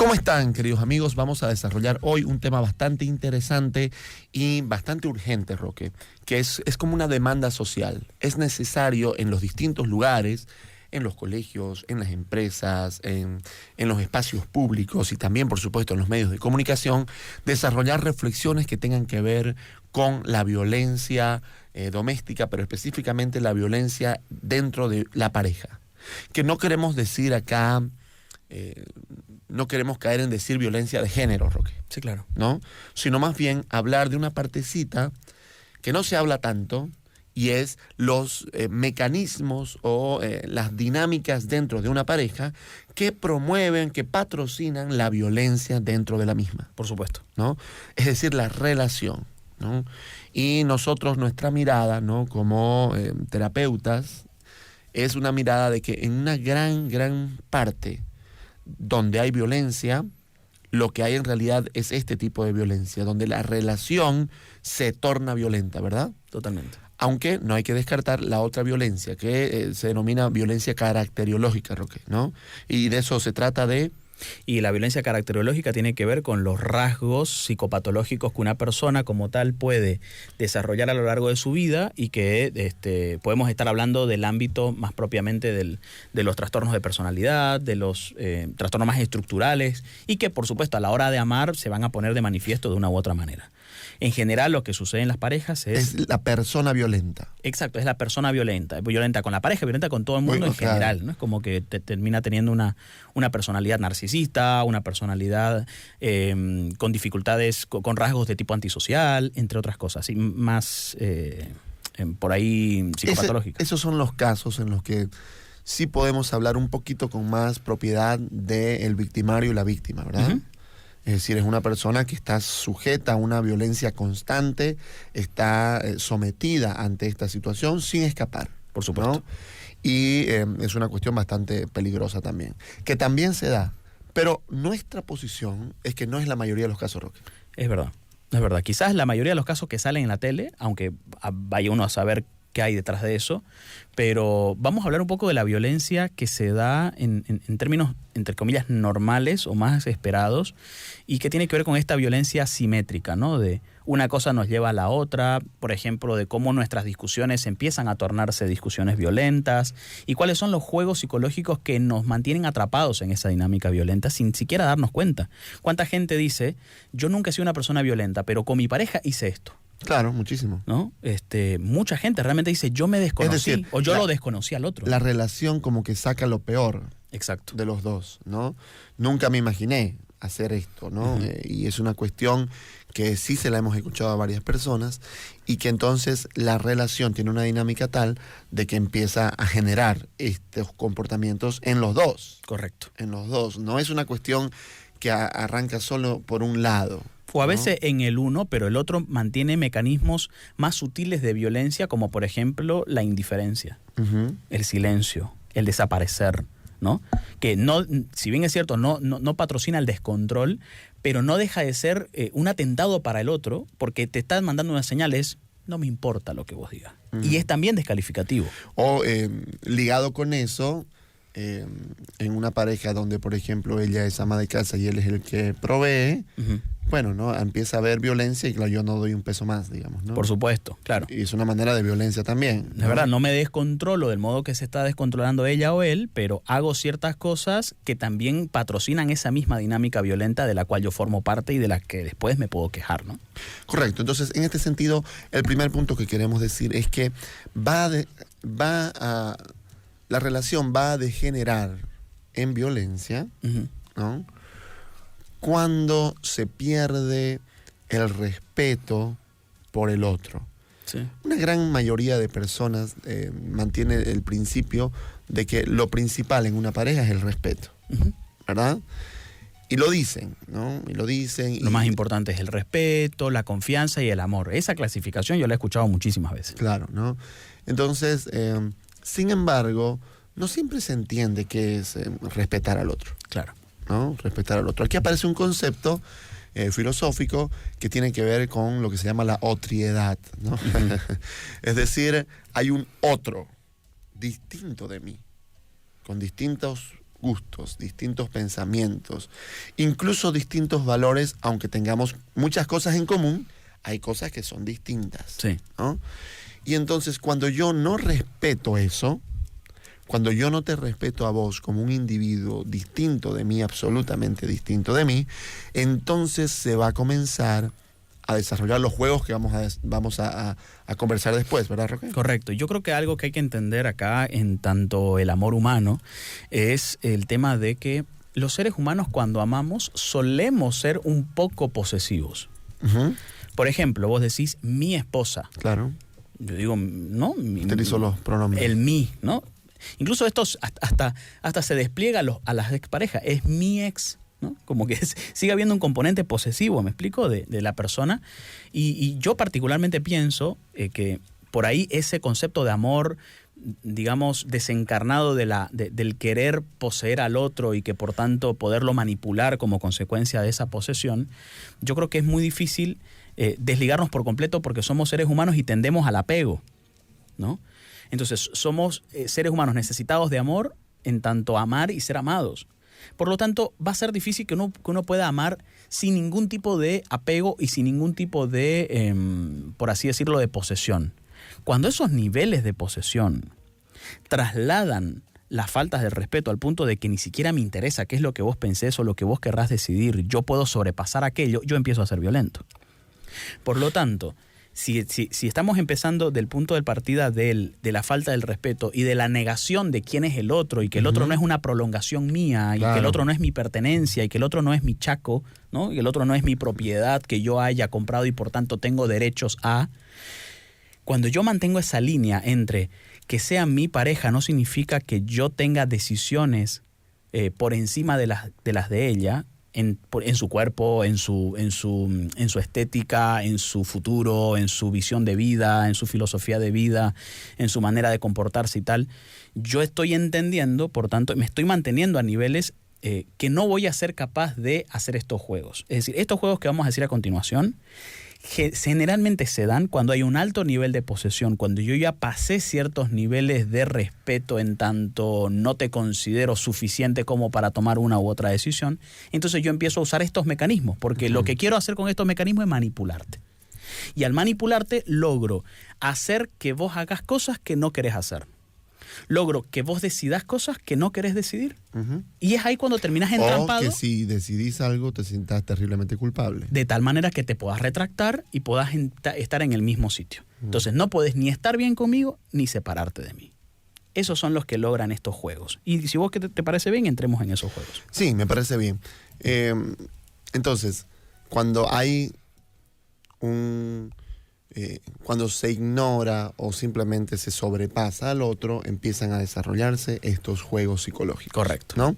¿Cómo están, queridos amigos? Vamos a desarrollar hoy un tema bastante interesante y bastante urgente, Roque, que es como una demanda social. Es necesario en los distintos lugares, en los colegios, en las empresas, en los espacios públicos y también, por supuesto, en los medios de comunicación, desarrollar reflexiones que tengan que ver con la violencia doméstica, pero específicamente la violencia dentro de la pareja. Que no queremos decir acá... no queremos caer en decir violencia de género, Roque. Sí, claro. ¿No? Sino más bien hablar de una partecita que no se habla tanto y es los mecanismos o las dinámicas dentro de una pareja que promueven, que patrocinan la violencia dentro de la misma. Por supuesto. ¿No? Es decir, la relación, ¿no? Y nosotros, nuestra mirada, ¿no? Como terapeutas, es una mirada de que en una gran parte donde hay violencia, lo que hay en realidad es este tipo de violencia, donde la relación se torna violenta, ¿verdad? Totalmente. Aunque no hay que descartar la otra violencia, que se denomina violencia caracteriológica, Roque, ¿no? Y de eso se trata de... Y la violencia caracteriológica tiene que ver con los rasgos psicopatológicos que una persona como tal puede desarrollar a lo largo de su vida y que podemos estar hablando del ámbito más propiamente de los trastornos de personalidad, de los trastornos más estructurales y que por supuesto a la hora de amar se van a poner de manifiesto de una u otra manera. En general lo que sucede en las parejas es la persona violenta. Exacto, es la persona violenta. Violenta con la pareja, violenta con todo el mundo en general, ¿no? Es como que termina teniendo una personalidad narcisista, una personalidad con dificultades, con rasgos de tipo antisocial, entre otras cosas, y más por ahí psicopatológicas. Esos son los casos en los que sí podemos hablar un poquito con más propiedad del victimario y la víctima, ¿verdad? Uh-huh. Es decir, es una persona que está sujeta a una violencia constante, está sometida ante esta situación sin escapar. Por supuesto. ¿No? Y es una cuestión bastante peligrosa también, que también se da. Pero nuestra posición es que no es la mayoría de los casos, Roque. Es verdad, es verdad. Quizás la mayoría de los casos que salen en la tele, aunque vaya uno a saber qué hay detrás de eso, pero vamos a hablar un poco de la violencia que se da en términos, entre comillas, normales o más esperados y que tiene que ver con esta violencia asimétrica, ¿no? De una cosa nos lleva a la otra, por ejemplo, de cómo nuestras discusiones empiezan a tornarse discusiones violentas y cuáles son los juegos psicológicos que nos mantienen atrapados en esa dinámica violenta sin siquiera darnos cuenta. ¿Cuánta gente dice, yo nunca he sido una persona violenta, pero con mi pareja hice esto? Claro, muchísimo. ¿No? Mucha gente realmente dice, yo me desconocí, es decir, o yo lo desconocí al otro. La relación como que saca lo peor. Exacto. De los dos, ¿no? Nunca me imaginé hacer esto, ¿no? Uh-huh. Y es una cuestión que sí se la hemos escuchado a varias personas y que entonces la relación tiene una dinámica tal de que empieza a generar estos comportamientos en los dos. Correcto. En los dos. No es una cuestión que arranca solo por un lado. O a veces en el uno, pero el otro mantiene mecanismos más sutiles de violencia, como por ejemplo la indiferencia, uh-huh. El silencio, el desaparecer, ¿no? Que no, si bien es cierto, no patrocina el descontrol, pero no deja de ser un atentado para el otro, porque te están mandando unas señales, no me importa lo que vos digas. Uh-huh. Y es también descalificativo. O ligado con eso, en una pareja donde, por ejemplo, ella es ama de casa y él es el que provee, uh-huh. Bueno, ¿no? Empieza a haber violencia y claro, yo no doy un peso más, digamos, ¿no? Por supuesto, claro. Y es una manera de violencia también, ¿no? La verdad, no me descontrolo del modo que se está descontrolando ella o él, pero hago ciertas cosas que también patrocinan esa misma dinámica violenta de la cual yo formo parte y de la que después me puedo quejar, ¿no? Correcto. Entonces, en este sentido, el primer punto que queremos decir es que la relación va a degenerar en violencia, uh-huh. ¿no? Cuando se pierde el respeto por el otro. Sí. Una gran mayoría de personas mantiene el principio de que lo principal en una pareja es el respeto, uh-huh. ¿verdad? Y lo dicen, ¿no? Y lo dicen. Lo más importante es el respeto, la confianza y el amor. Esa clasificación yo la he escuchado muchísimas veces. Claro, ¿no? Entonces, sin embargo, no siempre se entiende qué es respetar al otro. Claro. ¿No? Respetar al otro. Aquí aparece un concepto filosófico que tiene que ver con lo que se llama la otriedad, ¿no? Uh-huh. Es decir, hay un otro distinto de mí, con distintos gustos, distintos pensamientos, incluso distintos valores, aunque tengamos muchas cosas en común, hay cosas que son distintas. Sí. ¿No? Y entonces cuando yo no respeto eso, cuando yo no te respeto a vos como un individuo distinto de mí, absolutamente distinto de mí, entonces se va a comenzar a desarrollar los juegos que vamos a conversar después, ¿verdad, Roque? Correcto. Yo creo que algo que hay que entender acá en tanto el amor humano es el tema de que los seres humanos cuando amamos solemos ser un poco posesivos. Uh-huh. Por ejemplo, vos decís mi esposa. Claro. Yo digo, no. Utilizo los pronombres. El mi, ¿no? Incluso esto hasta se despliega a las exparejas. Es mi ex, ¿no? Como que sigue habiendo un componente posesivo, ¿me explico? De la persona. Y yo particularmente pienso que por ahí ese concepto de amor, digamos, desencarnado del querer poseer al otro y que por tanto poderlo manipular como consecuencia de esa posesión, yo creo que es muy difícil desligarnos por completo porque somos seres humanos y tendemos al apego, ¿no? Entonces somos seres humanos necesitados de amor en tanto amar y ser amados. Por lo tanto, va a ser difícil que uno pueda amar sin ningún tipo de apego y sin ningún tipo de, por así decirlo, de posesión. Cuando esos niveles de posesión trasladan las faltas de respeto al punto de que ni siquiera me interesa qué es lo que vos pensés o lo que vos querrás decidir, yo puedo sobrepasar aquello, yo empiezo a ser violento. Por lo tanto, si estamos empezando del punto de partida de la falta del respeto y de la negación de quién es el otro y que el otro no es una prolongación mía y que el otro no es mi pertenencia y que el otro no es mi chaco, ¿no? Y el otro no es mi propiedad que yo haya comprado y por tanto tengo derechos a... Cuando yo mantengo esa línea entre que sea mi pareja no significa que yo tenga decisiones por encima de las de ella, en su cuerpo, en su estética, en su futuro, en su visión de vida, en su filosofía de vida, en su manera de comportarse y tal. Yo estoy entendiendo, por tanto, me estoy manteniendo a niveles que no voy a ser capaz de hacer estos juegos. Es decir, estos juegos que vamos a decir a continuación generalmente se dan cuando hay un alto nivel de posesión, cuando yo ya pasé ciertos niveles de respeto en tanto no te considero suficiente como para tomar una u otra decisión, entonces yo empiezo a usar estos mecanismos, porque lo que quiero hacer con estos mecanismos es manipularte. Y al manipularte logro hacer que vos hagas cosas que no querés hacer. Logro que vos decidas cosas que no querés decidir. Uh-huh. Y es ahí cuando terminas entrampado. O que si decidís algo te sientas terriblemente culpable. De tal manera que te puedas retractar y puedas estar en el mismo sitio. Uh-huh. Entonces no puedes ni estar bien conmigo ni separarte de mí. Esos son los que logran estos juegos. Y si vos te parece bien, entremos en esos juegos. Sí, me parece bien. Entonces, cuando hay cuando se ignora o simplemente se sobrepasa al otro, empiezan a desarrollarse estos juegos psicológicos. Correcto. ¿No?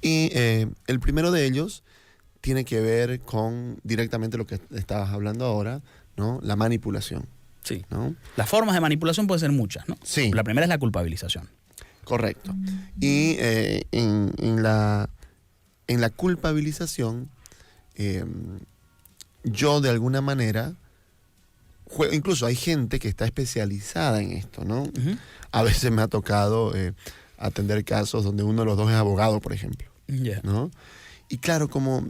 Y el primero de ellos tiene que ver con directamente lo que estabas hablando ahora, ¿no? La manipulación. Sí. ¿No? Las formas de manipulación pueden ser muchas, ¿no? Sí. La primera es la culpabilización. Correcto. Y en la culpabilización, yo de alguna manera... Incluso hay gente que está especializada en esto, ¿no? Uh-huh. A veces me ha tocado atender casos donde uno de los dos es abogado, por ejemplo, ¿no? Y claro, como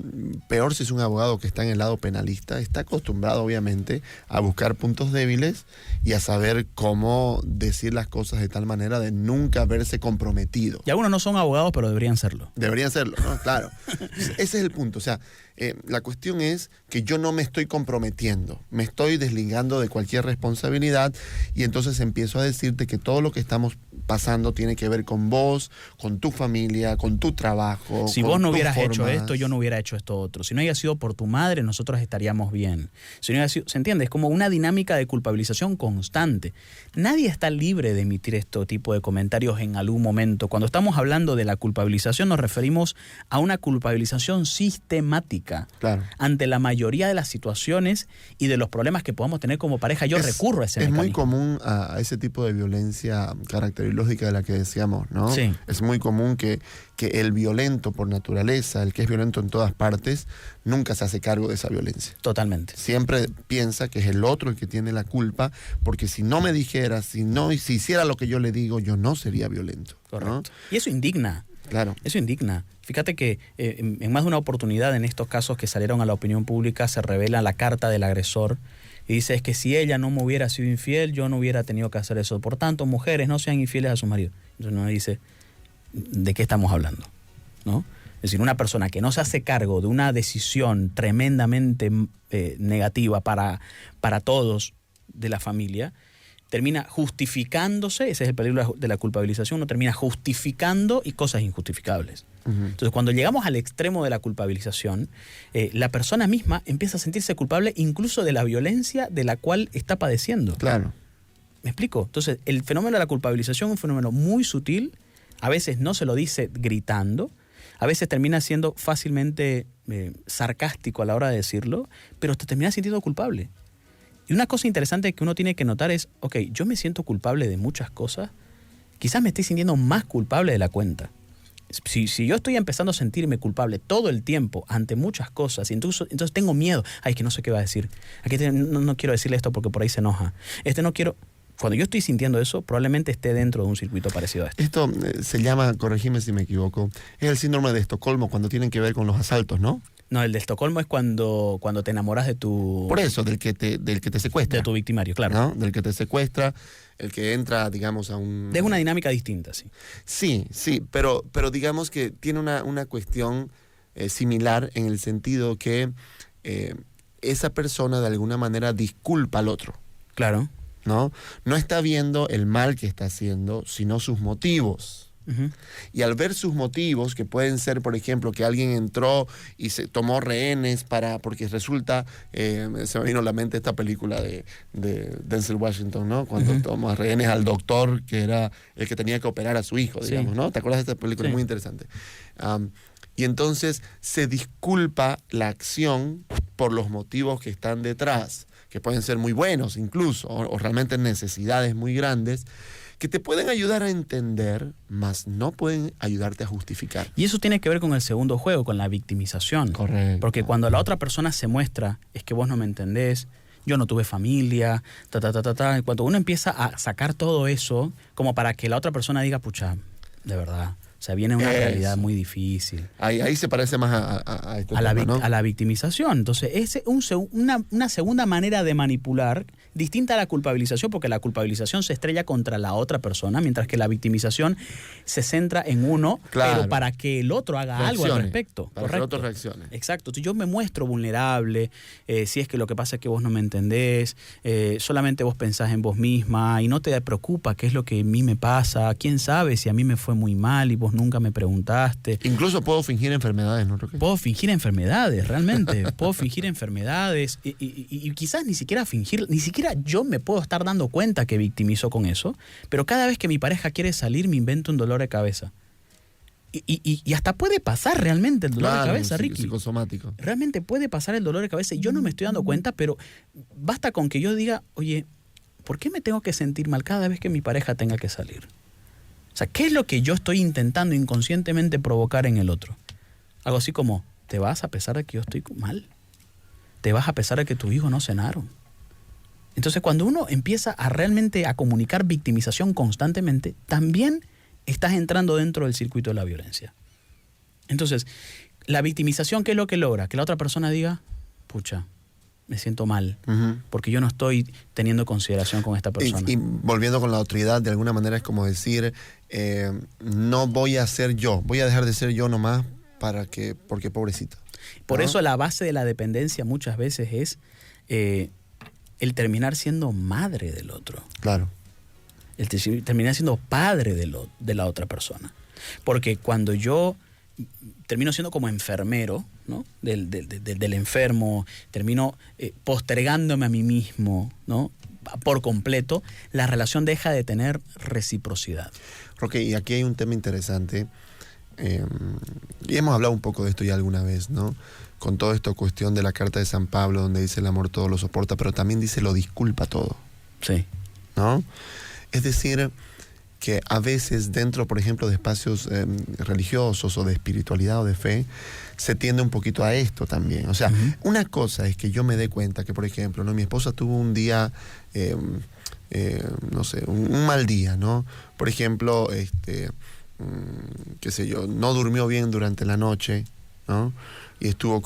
peor si es un abogado que está en el lado penalista, está acostumbrado obviamente a buscar puntos débiles y a saber cómo decir las cosas de tal manera de nunca verse comprometido. Y algunos no son abogados, pero deberían serlo. Deberían serlo, ¿no? Claro. Ese es el punto. O sea, la cuestión es que yo no me estoy comprometiendo, me estoy desligando de cualquier responsabilidad y entonces empiezo a decirte que todo lo que estamos pasando tiene que ver con vos, con tu familia, con tu trabajo. Si vos no hubieras hecho esto, yo no hubiera hecho esto otro. Si no hubiera sido por tu madre, nosotros estaríamos bien. Si no hubiera sido, ¿se entiende? Es como una dinámica de culpabilización constante. Nadie está libre de emitir este tipo de comentarios en algún momento. Cuando estamos hablando de la culpabilización, nos referimos a una culpabilización sistemática. Claro. Ante la mayoría de las situaciones y de los problemas que podamos tener como pareja, yo recurro a ese mecanismo. Es muy común a ese tipo de violencia caracterológica de la que decíamos, ¿no? Sí. Es muy común que el violento por naturaleza, el que es violento en todas partes, nunca se hace cargo de esa violencia. Totalmente. Siempre piensa que es el otro el que tiene la culpa, porque si no me dijera, si hiciera lo que yo le digo, yo no sería violento. Correcto. ¿No? Y eso indigna. Claro. Eso indigna. Fíjate que en más de una oportunidad en estos casos que salieron a la opinión pública se revela la carta del agresor y dice es que si ella no me hubiera sido infiel, yo no hubiera tenido que hacer eso. Por tanto, mujeres, no sean infieles a su marido. Entonces uno dice, ¿de qué estamos hablando? ¿No? Es decir, una persona que no se hace cargo de una decisión tremendamente negativa para todos de la familia, termina justificándose, ese es el peligro de la culpabilización, uno termina justificando y cosas injustificables. Entonces, cuando llegamos al extremo de la culpabilización, la persona misma empieza a sentirse culpable incluso de la violencia de la cual está padeciendo. Claro. ¿Me explico? Entonces, el fenómeno de la culpabilización es un fenómeno muy sutil, a veces no se lo dice gritando, a veces termina siendo fácilmente sarcástico a la hora de decirlo, pero te termina sintiendo culpable. Y una cosa interesante que uno tiene que notar es, ok, yo me siento culpable de muchas cosas, quizás me estoy sintiendo más culpable de la cuenta. Si yo estoy empezando a sentirme culpable todo el tiempo ante muchas cosas, entonces tengo miedo, ay, que no sé qué va a decir, aquí no quiero decirle esto porque por ahí se enoja, no quiero... Cuando yo estoy sintiendo eso, probablemente esté dentro de un circuito parecido a este. Esto se llama, corregime si me equivoco, es el síndrome de Estocolmo cuando tienen que ver con los asaltos, ¿no? No, el de Estocolmo es cuando te enamoras de tu... Por eso, del que te secuestra. De tu victimario, claro. ¿No? Del que te secuestra, el que entra, digamos, a un... Es una dinámica distinta, sí. Sí, pero digamos que tiene una cuestión similar en el sentido que esa persona de alguna manera disculpa al otro. Claro. ¿No? No está viendo el mal que está haciendo, sino sus motivos. Uh-huh. Y al ver sus motivos, que pueden ser, por ejemplo, que alguien entró y se tomó rehenes porque resulta, se me vino a la mente esta película de Denzel Washington, ¿no? Cuando uh-huh. toma rehenes al doctor, que era el que tenía que operar a su hijo, digamos, sí. ¿no? ¿Te acuerdas de esta película? Sí. Muy interesante. Y entonces se disculpa la acción por los motivos que están detrás, que pueden ser muy buenos incluso, o realmente necesidades muy grandes, que te pueden ayudar a entender, mas no pueden ayudarte a justificar. Y eso tiene que ver con el segundo juego, con la victimización. Correcto. Porque cuando la otra persona se muestra, es que vos no me entendés, yo no tuve familia, y cuando uno empieza a sacar todo eso, como para que la otra persona diga, pucha, de verdad, o sea, viene una realidad muy difícil. Ahí se parece más a este tema, ¿no? A la victimización. Entonces, es una segunda manera de manipular, distinta a la culpabilización, porque la culpabilización se estrella contra la otra persona, mientras que la victimización se centra en uno, claro, pero para que el otro haga algo al respecto. Para que el otro reaccione. Exacto. Entonces, yo me muestro vulnerable, si es que lo que pasa es que vos no me entendés, solamente vos pensás en vos misma y no te preocupa qué es lo que a mí me pasa, quién sabe si a mí me fue muy mal y vos nunca me preguntaste. Incluso puedo fingir enfermedades, ¿no? Puedo fingir enfermedades, realmente. Puedo fingir enfermedades y quizás ni siquiera yo me puedo estar dando cuenta que victimizo con eso, pero cada vez que mi pareja quiere salir me invento un dolor de cabeza. Y hasta puede pasar realmente el dolor de cabeza, Ricky. Psicosomático. Realmente puede pasar el dolor de cabeza y yo no me estoy dando cuenta, pero basta con que yo diga, oye, ¿por qué me tengo que sentir mal cada vez que mi pareja tenga que salir? O sea, ¿qué es lo que yo estoy intentando inconscientemente provocar en el otro? Algo así como, ¿te vas a pesar de que yo estoy mal? ¿Te vas a pesar de que tus hijos no cenaron? Entonces, cuando uno empieza a realmente a comunicar victimización constantemente, también estás entrando dentro del circuito de la violencia. Entonces, la victimización, ¿qué es lo que logra? Que la otra persona diga, pucha, me siento mal, porque yo no estoy teniendo consideración con esta persona. Y volviendo con la autoridad, de alguna manera es como decir, no voy a ser yo, voy a dejar de ser yo nomás porque pobrecito. Por eso la base de la dependencia muchas veces es el terminar siendo madre del otro. Claro. El terminar siendo padre de la otra persona. Porque cuando yo termino siendo como enfermero, ¿no? del enfermo, termino postergándome a mí mismo, ¿no? Por completo, la relación deja de tener reciprocidad. Roque, y aquí hay un tema interesante, y hemos hablado un poco de esto ya alguna vez, ¿no? Con toda esta cuestión de la carta de San Pablo, donde dice el amor todo lo soporta, pero también dice lo disculpa todo. Sí. ¿No? Es decir, que a veces dentro, por ejemplo, de espacios religiosos o de espiritualidad o de fe, se tiende un poquito a esto también. O sea, una cosa es que yo me dé cuenta que, por ejemplo, ¿no? Mi esposa tuvo un día, no sé, un mal día, ¿no? Por ejemplo, qué sé yo, no durmió bien durante la noche, ¿no? Y estuvo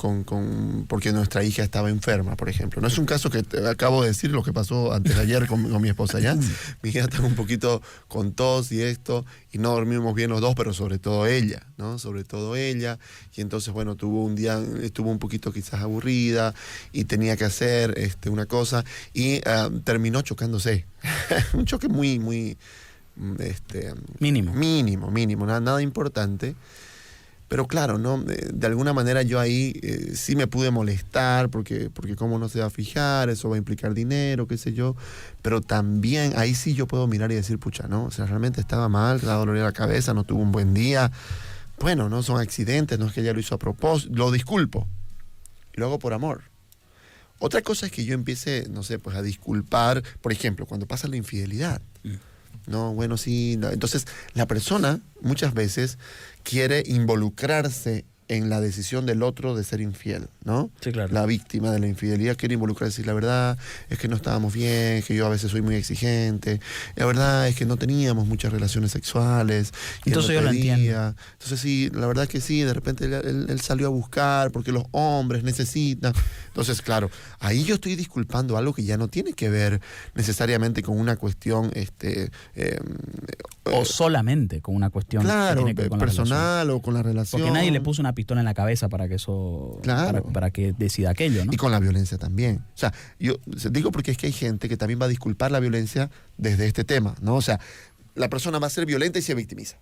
porque nuestra hija estaba enferma, por ejemplo. No es un caso que te acabo de decir, lo que pasó antes de ayer con mi esposa, ¿ya? Mi hija estaba un poquito con tos y esto, y no dormimos bien los dos, pero sobre todo ella, ¿no? Sobre todo ella. Y entonces, bueno, tuvo un día, estuvo un poquito quizás aburrida y tenía que hacer una cosa y terminó chocándose. Un choque muy, muy... mínimo, nada importante. Pero claro, ¿no? De alguna manera yo ahí sí me pude molestar porque cómo no se va a fijar, eso va a implicar dinero, qué sé yo. Pero también ahí sí yo puedo mirar y decir, pucha, ¿no? O sea, realmente estaba mal, le daba dolor en la cabeza, no tuvo un buen día. Bueno, no son accidentes, no es que ella lo hizo a propósito, lo disculpo. Y lo hago por amor. Otra cosa es que yo empiece, no sé, pues a disculpar, por ejemplo, cuando pasa la infidelidad. No, bueno, sí. No. Entonces, la persona muchas veces quiere involucrarse en la decisión del otro de ser infiel, ¿no? Sí, claro. La víctima de la infidelidad quiere involucrarse y la verdad es que no estábamos bien, es que yo a veces soy muy exigente, la verdad es que no teníamos muchas relaciones sexuales. Y entonces yo lo entiendo. Entonces sí, la verdad que sí, de repente él salió a buscar porque los hombres necesitan. Entonces, claro, ahí yo estoy disculpando algo que ya no tiene que ver necesariamente con una cuestión o solamente con una cuestión claro, que tiene que ver con personal o con la relación. Porque nadie le puso una pistola en la cabeza para que eso, claro, para que decida aquello, ¿no? Y con la violencia también. O sea, yo digo porque es que hay gente que también va a disculpar la violencia desde este tema, ¿no? O sea, la persona va a ser violenta y se victimiza.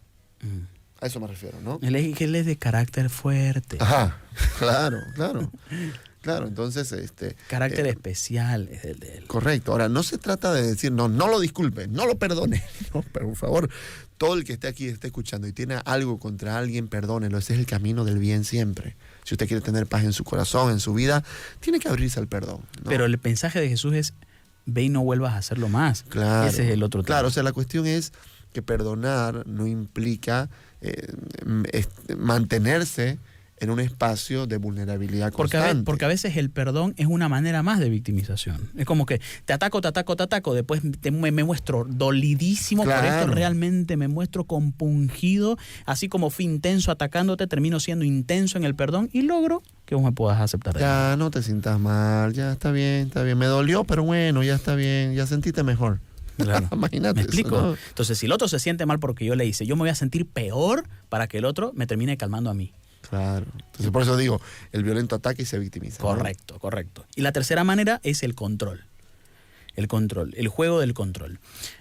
A eso me refiero, ¿no? Él es de carácter fuerte. Ajá, claro. Claro, entonces... carácter especial es el de él. Correcto. Ahora, no se trata de decir, no lo disculpe, no lo perdone. No, pero por favor, todo el que esté aquí, esté escuchando y tiene algo contra alguien, perdónelo. Ese es el camino del bien siempre. Si usted quiere tener paz en su corazón, en su vida, tiene que abrirse al perdón, ¿no? Pero el mensaje de Jesús es, ve y no vuelvas a hacerlo más. Claro. Ese es el otro tema. Claro, o sea, la cuestión es que perdonar no implica mantenerse en un espacio de vulnerabilidad constante. Porque a veces el perdón es una manera más de victimización. Es como que te ataco, después me muestro dolidísimo, claro, por esto realmente me muestro compungido, así como fui intenso atacándote, termino siendo intenso en el perdón y logro que vos me puedas aceptar. Ya, no te sientas mal, ya está bien, me dolió, pero bueno, ya está bien, ya sentiste mejor. Claro. Imagínate. ¿Me explico? Eso, ¿no? Entonces, si el otro se siente mal porque yo le hice, yo me voy a sentir peor para que el otro me termine calmando a mí. Claro. Entonces, por eso digo, el violento ataca y se victimiza. Correcto, ¿no? Correcto. Y la tercera manera es el control. El juego del control.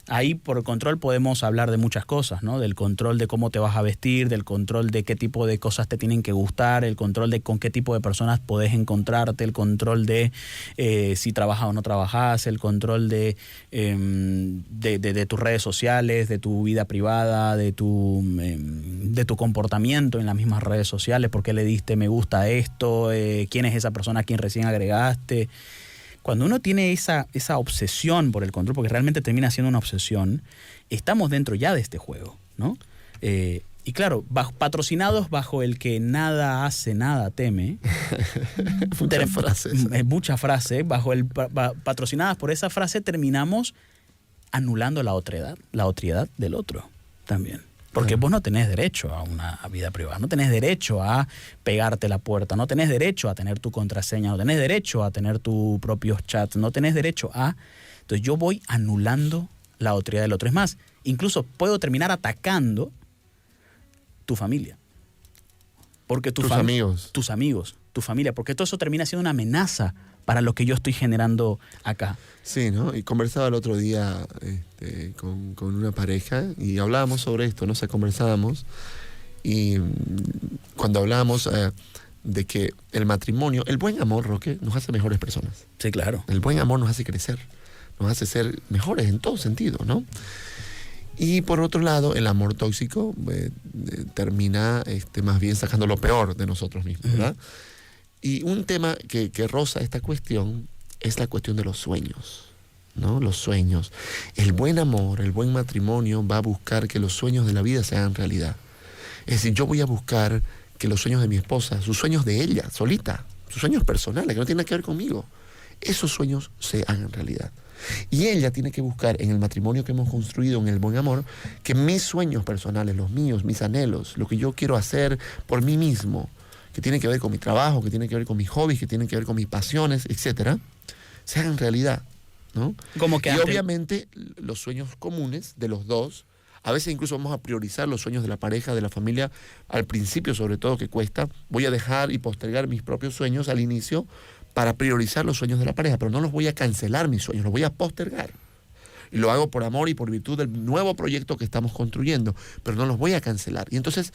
Ahí por control podemos hablar de muchas cosas, ¿no? Del control de cómo te vas a vestir, del control de qué tipo de cosas te tienen que gustar, el control de con qué tipo de personas podés encontrarte, el control de si trabajas o no trabajas, el control de tus redes sociales, de tu vida privada, de tu comportamiento en las mismas redes sociales, por qué le diste me gusta a esto, quién es esa persona a quien recién agregaste. Cuando uno tiene esa obsesión por el control, porque realmente termina siendo una obsesión, estamos dentro ya de este juego, ¿no? Y claro, patrocinados bajo el que nada hace, nada teme. Muchas frases. Patrocinadas por esa frase terminamos anulando la otredad del otro también. Porque vos no tenés derecho a una vida privada, no tenés derecho a pegarte la puerta, no tenés derecho a tener tu contraseña, no tenés derecho a tener tus propios chats, no tenés derecho a... Entonces yo voy anulando la otredad del otro. Es más, incluso puedo terminar atacando tu familia. Porque tus amigos, tu familia, porque todo eso termina siendo una amenaza para lo que yo estoy generando acá. Sí, ¿no? Y conversaba el otro día con una pareja y hablábamos sobre esto, ¿no? O sea, conversábamos y cuando hablábamos de que el matrimonio, el buen amor, Roque, nos hace mejores personas. Sí, claro. El buen amor nos hace crecer, nos hace ser mejores en todo sentido, ¿no? Y por otro lado, el amor tóxico termina más bien sacando lo peor de nosotros mismos, ¿verdad? Y un tema que roza esta cuestión es la cuestión de los sueños, ¿no? Los sueños. El buen amor, el buen matrimonio va a buscar que los sueños de la vida se hagan realidad. Es decir, yo voy a buscar que los sueños de mi esposa, sus sueños de ella, solita, sus sueños personales, que no tienen nada que ver conmigo, esos sueños se hagan realidad. Y ella tiene que buscar en el matrimonio que hemos construido, en el buen amor, que mis sueños personales, los míos, mis anhelos, lo que yo quiero hacer por mí mismo, que tiene que ver con mi trabajo, que tiene que ver con mis hobbies, que tiene que ver con mis pasiones, etcétera, se hagan realidad, ¿no? Como que y antes... obviamente los sueños comunes de los dos, a veces incluso vamos a priorizar los sueños de la pareja, de la familia, al principio sobre todo, que cuesta. Voy a dejar y postergar mis propios sueños al inicio para priorizar los sueños de la pareja, pero no los voy a cancelar mis sueños, los voy a postergar. Y lo hago por amor y por virtud del nuevo proyecto que estamos construyendo, pero no los voy a cancelar. Y entonces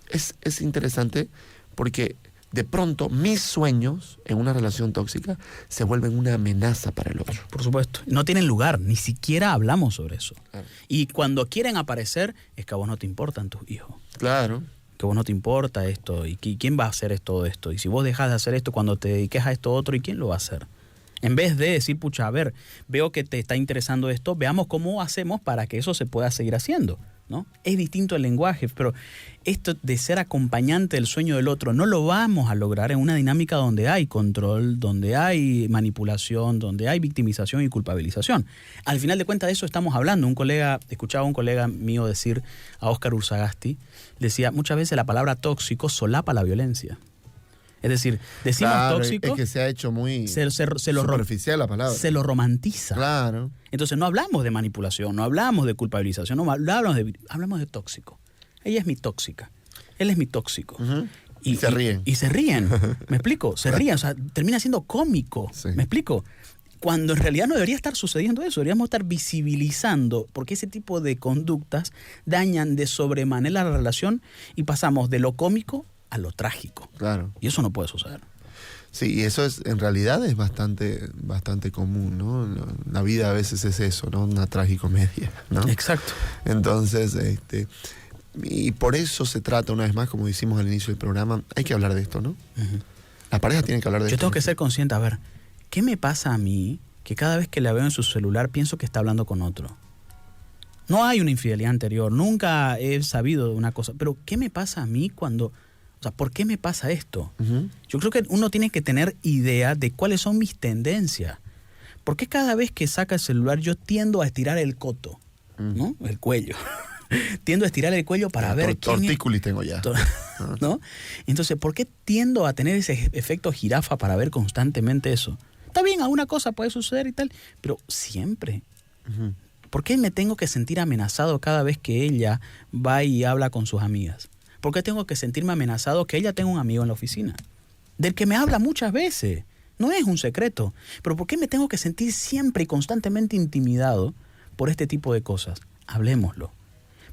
es interesante porque de pronto mis sueños en una relación tóxica se vuelven una amenaza para el otro. Por supuesto. No tienen lugar, ni siquiera hablamos sobre eso. Claro. Y cuando quieren aparecer, es que a vos no te importan tus hijos. Claro. Que a vos no te importa esto. ¿Y quién va a hacer todo esto? Y si vos dejas de hacer esto cuando te dediques a esto otro, ¿y quién lo va a hacer? En vez de decir, pucha, a ver, veo que te está interesando esto, veamos cómo hacemos para que eso se pueda seguir haciendo, ¿no? Es distinto el lenguaje, pero esto de ser acompañante del sueño del otro no lo vamos a lograr en una dinámica donde hay control, donde hay manipulación, donde hay victimización y culpabilización. Al final de cuentas de eso estamos hablando. Escuchaba a un colega mío decir, a Óscar Ursagasti, decía, muchas veces la palabra tóxico solapa la violencia. Es decir, decimos claro, es que se ha hecho muy superficial la palabra. Se lo romantiza. Claro. Entonces no hablamos de manipulación, no hablamos de culpabilización, no hablamos de tóxico. Ella es mi tóxica, él es mi tóxico. Uh-huh. Y se ríen. Y se ríen, ¿me explico? Se ríen, o sea, termina siendo cómico, sí. ¿Me explico? Cuando en realidad no debería estar sucediendo eso, deberíamos estar visibilizando, porque ese tipo de conductas dañan de sobremanera la relación y pasamos de lo cómico a lo trágico. Claro. Y eso no puede suceder. Sí, y eso en realidad es bastante común, ¿no? La vida a veces es eso, ¿no? Una tragicomedia, ¿no? Exacto. Entonces, y por eso se trata, una vez más, como decimos al inicio del programa, hay que hablar de esto, ¿no? Uh-huh. La pareja tiene que hablar de esto. Yo tengo que ser consciente, a ver, ¿qué me pasa a mí que cada vez que la veo en su celular pienso que está hablando con otro? No hay una infidelidad anterior, nunca he sabido de una cosa, pero ¿qué me pasa a mí cuando... O sea, ¿por qué me pasa esto? Uh-huh. Yo creo que uno tiene que tener idea de cuáles son mis tendencias. ¿Por qué cada vez que saca el celular yo tiendo a estirar el coto? ¿No? El cuello. Tiendo a estirar el cuello para ver quién tortícolis tengo ya. ¿No? Entonces, ¿por qué tiendo a tener ese efecto jirafa para ver constantemente eso? Está bien, alguna cosa puede suceder y tal, pero siempre. Uh-huh. ¿Por qué me tengo que sentir amenazado cada vez que ella va y habla con sus amigas? ¿Por qué tengo que sentirme amenazado que ella tenga un amigo en la oficina? Del que me habla muchas veces. No es un secreto. Pero ¿por qué me tengo que sentir siempre y constantemente intimidado por este tipo de cosas? Hablémoslo.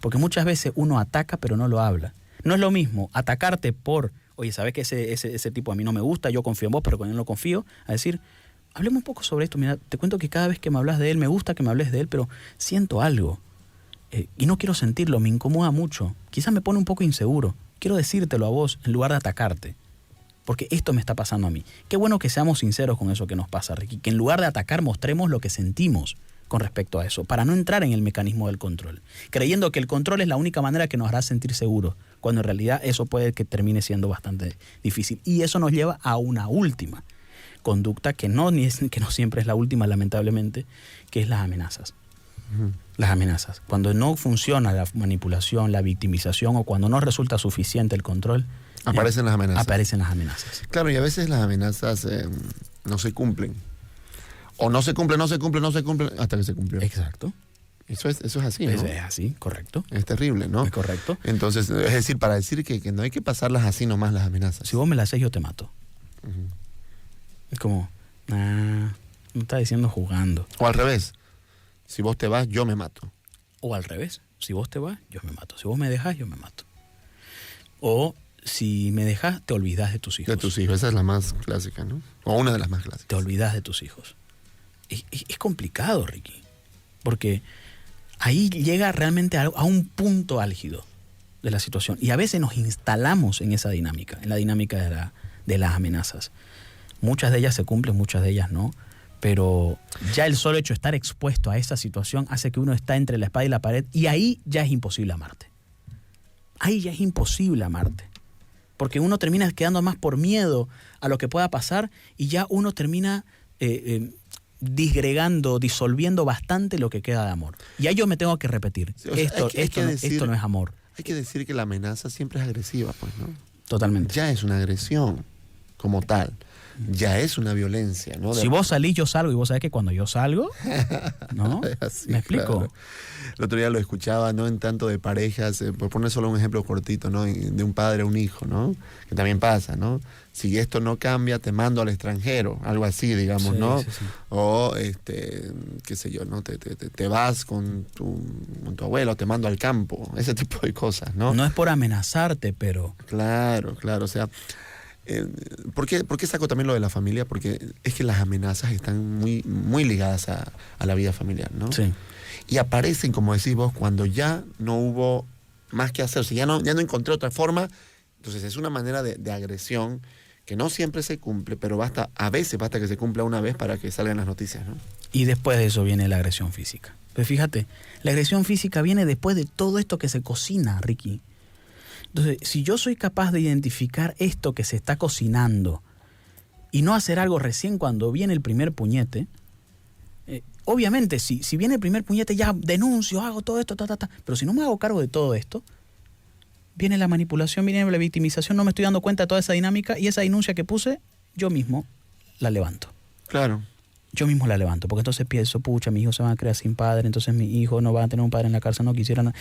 Porque muchas veces uno ataca pero no lo habla. No es lo mismo atacarte por, oye, ¿sabes que ese tipo a mí no me gusta? Yo confío en vos, pero con él no confío. A decir, hablemos un poco sobre esto. Mira, te cuento que cada vez que me hablas de él, me gusta que me hables de él, pero siento algo. Y no quiero sentirlo, me incomoda mucho. Quizás me pone un poco inseguro. Quiero decírtelo a vos en lugar de atacarte. Porque esto me está pasando a mí. Qué bueno que seamos sinceros con eso que nos pasa, Ricky. Que en lugar de atacar mostremos lo que sentimos con respecto a eso. Para no entrar en el mecanismo del control. Creyendo que el control es la única manera que nos hará sentir seguros. Cuando en realidad eso puede que termine siendo bastante difícil. Y eso nos lleva a una última conducta que no siempre es la última, lamentablemente, que es las amenazas. Uh-huh. Las amenazas. Cuando no funciona la manipulación, la victimización o cuando no resulta suficiente el control, aparecen las amenazas. Aparecen las amenazas. Claro, y a veces las amenazas no se cumplen. O no se cumple hasta que se cumplió. Exacto. Eso es así, ¿no? Es así, correcto. Es terrible, ¿no? Es correcto. Entonces, es decir, para decir que no hay que pasarlas así nomás las amenazas. Si vos me las haces, yo te mato. Uh-huh. Es como, me está diciendo jugando. O al revés. Si vos te vas, yo me mato. O al revés. Si vos te vas, yo me mato. Si vos me dejás, yo me mato. O si me dejas, te olvidas de tus hijos. De tus hijos, esa es la más clásica, ¿no? O una de las más clásicas. Te olvidas de tus hijos. Es complicado, Ricky. Porque ahí llega realmente a un punto álgido de la situación. Y a veces nos instalamos en esa dinámica, en la dinámica de las amenazas. Muchas de ellas se cumplen, muchas de ellas no. Pero ya el solo hecho de estar expuesto a esa situación hace que uno está entre la espada y la pared y ahí ya es imposible amarte. Ahí ya es imposible amarte. Porque uno termina quedando más por miedo a lo que pueda pasar y ya uno termina disgregando, disolviendo bastante lo que queda de amor. Y ahí yo me tengo que repetir. Sí, o sea, esto no es amor. Hay que decir que la amenaza siempre es agresiva, pues, ¿no? Totalmente. Ya es una agresión como tal. Ya es una violencia, ¿no? Si vos salís, yo salgo, y vos sabés que cuando yo salgo, ¿no? Así, ¿Me explico? claro. El otro día lo escuchaba, no en tanto de parejas, por poner solo un ejemplo cortito, ¿no? De un padre a un hijo, ¿no? Que también pasa, ¿no? Si esto no cambia, te mando al extranjero, algo así, digamos, Sí, ¿no? sí, sí. O, qué sé yo, ¿no? Te vas con tu abuelo, te mando al campo, ese tipo de cosas, ¿no? No es por amenazarte, pero... Claro, claro, o sea... ¿Por qué saco también lo de la familia? Porque es que las amenazas están muy, muy ligadas a la vida familiar, ¿no? Sí. Y aparecen, como decís vos, cuando ya no hubo más que hacer, o sea, ya no encontré otra forma. Entonces es una manera de agresión que no siempre se cumple, pero a veces basta que se cumpla una vez para que salgan las noticias, ¿no? Y después de eso viene la agresión física. Pues fíjate, la agresión física viene después de todo esto que se cocina, Ricky. Entonces, si yo soy capaz de identificar esto que se está cocinando y no hacer algo recién cuando viene el primer puñete, obviamente, si viene el primer puñete ya denuncio, hago todo esto, pero si no me hago cargo de todo esto, viene la manipulación, viene la victimización, no me estoy dando cuenta de toda esa dinámica y esa denuncia que puse, yo mismo la levanto. Claro. Yo mismo la levanto, porque entonces pienso, pucha, mi hijo se va a crear sin padre, entonces mi hijo no va a tener un padre en la cárcel, no quisieran,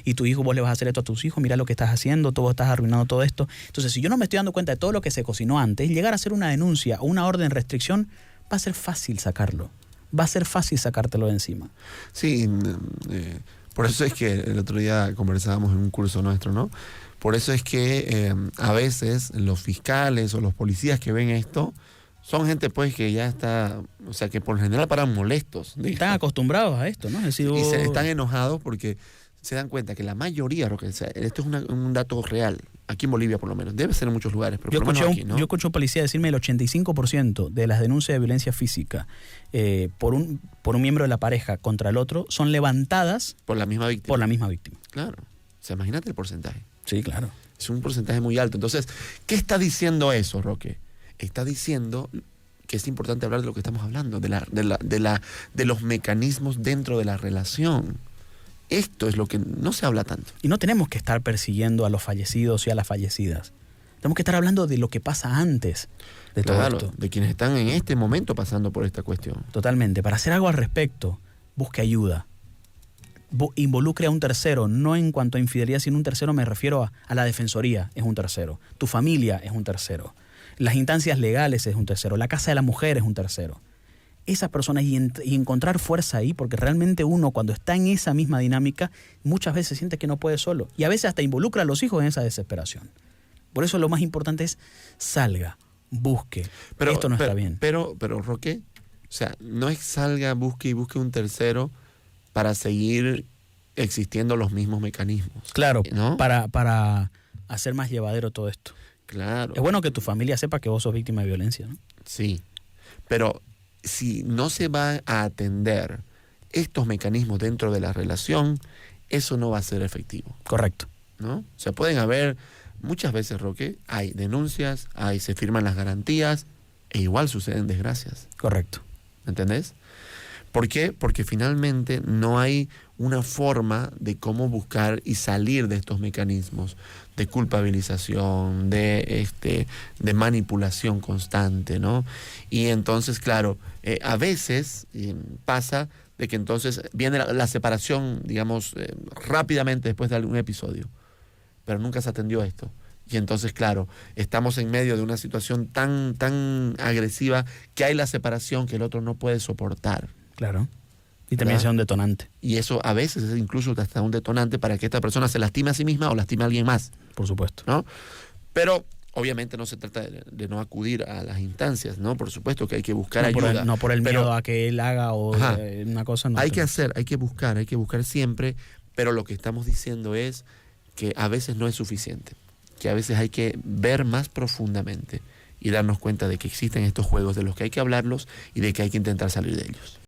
y tu hijo, vos le vas a hacer esto a tus hijos, mira lo que estás haciendo, tú estás arruinando todo esto. Entonces, si yo no me estoy dando cuenta de todo lo que se cocinó antes, llegar a hacer una denuncia o una orden de restricción, va a ser fácil sacarlo, va a ser fácil sacártelo de encima. Sí, por eso es que el otro día conversábamos en un curso nuestro, ¿no? Por eso es que a veces los fiscales o los policías que ven esto son gente pues que ya está, o sea, que por lo general paran molestos. Están acostumbrados a esto, ¿no? Es decir, y se están enojados porque se dan cuenta que la mayoría, esto es un dato real, aquí en Bolivia por lo menos, debe ser en muchos lugares, pero yo por lo menos aquí, ¿no? Yo escuché a un policía decirme el 85% de las denuncias de violencia física por un miembro de la pareja contra el otro son levantadas por la misma víctima. Claro, o sea, imagínate el porcentaje. Sí, claro. Es un porcentaje muy alto. Entonces, ¿qué está diciendo eso, Roque? Está diciendo que es importante hablar de lo que estamos hablando, de los mecanismos dentro de la relación. Esto es lo que no se habla tanto. Y no tenemos que estar persiguiendo a los fallecidos y a las fallecidas. Tenemos que estar hablando de lo que pasa antes de todo esto. De quienes están en este momento pasando por esta cuestión. Totalmente. Para hacer algo al respecto, busque ayuda. Involucre a un tercero, no en cuanto a infidelidad, sino un tercero me refiero a la defensoría, es un tercero. Tu familia es un tercero. Las instancias legales es un tercero. La casa de la mujer es un tercero. Esas personas y encontrar fuerza ahí, porque realmente uno cuando está en esa misma dinámica muchas veces siente que no puede solo y a veces hasta involucra a los hijos en esa desesperación. Por eso lo más importante es salga, busque. Esto no está bien. Pero Roque, o sea, no es salga, busque y busque un tercero para seguir existiendo los mismos mecanismos. Claro, ¿no? Para hacer más llevadero todo esto. Claro. Es bueno que tu familia sepa que vos sos víctima de violencia, ¿no? Sí, pero si no se va a atender estos mecanismos dentro de la relación, eso no va a ser efectivo. Correcto. ¿No? O sea, pueden haber, muchas veces, Roque, hay denuncias, se firman las garantías, e igual suceden desgracias. Correcto. ¿Me entendés? ¿Por qué? Porque finalmente no hay una forma de cómo buscar y salir de estos mecanismos de culpabilización, de manipulación constante, ¿no? Y entonces, claro, a veces pasa de que entonces viene la separación, digamos, rápidamente después de algún episodio, pero nunca se atendió esto. Y entonces, claro, estamos en medio de una situación tan agresiva que hay la separación que el otro no puede soportar. Claro. Y también sea un detonante. Y eso a veces es incluso hasta un detonante para que esta persona se lastime a sí misma o lastime a alguien más. Por supuesto. ¿No? Pero obviamente no se trata de no acudir a las instancias, ¿no? Por supuesto que hay que buscar ayuda. No por el miedo a que él haga una cosa. No, hay que buscar siempre, pero lo que estamos diciendo es que a veces no es suficiente, que a veces hay que ver más profundamente y darnos cuenta de que existen estos juegos de los que hay que hablarlos y de que hay que intentar salir de ellos.